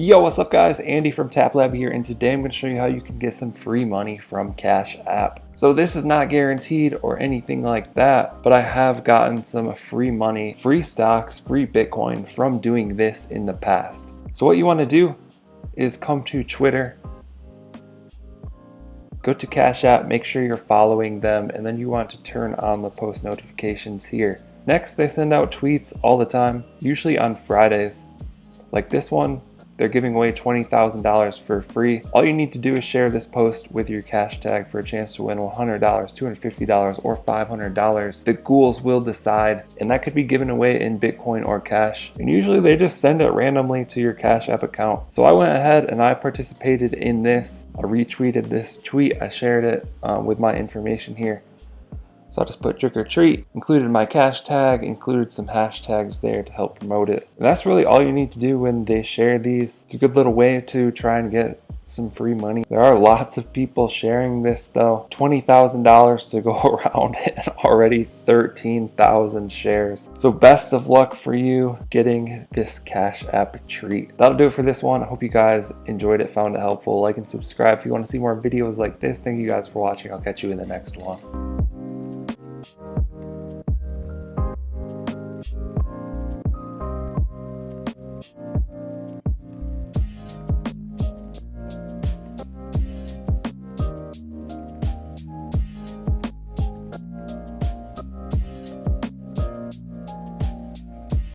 Yo, what's up guys? Andy from TapLab here, and today I'm going to show you how you can get some free money from Cash App. So this is not guaranteed or anything like that, but I have gotten some free money, free stocks, free Bitcoin from doing this in the past. So what you want to do is come to Twitter, go to Cash App, make sure you're following them, and then you want to turn on the post notifications here. Next, they send out tweets all the time, usually on Fridays. Like this one, they're giving away $20,000 for free. All you need to do is share this post with your cash tag for a chance to win $100, $250, or $500. The ghouls will decide, and that could be given away in Bitcoin or cash. And usually they just send it randomly to your Cash App account. So I went ahead and I participated in this. I retweeted this tweet. I shared it with my information here. So I'll just put trick or treat, included my cash tag, included some hashtags there to help promote it. And that's really all you need to do when they share these. It's a good little way to try and get some free money. There are lots of people sharing this though. $20,000 to go around and already 13,000 shares. So best of luck for you getting this Cash App treat. That'll do it for this one. I hope you guys enjoyed it, found it helpful. Like and subscribe if you want to see more videos like this. Thank you guys for watching. I'll catch you in the next one.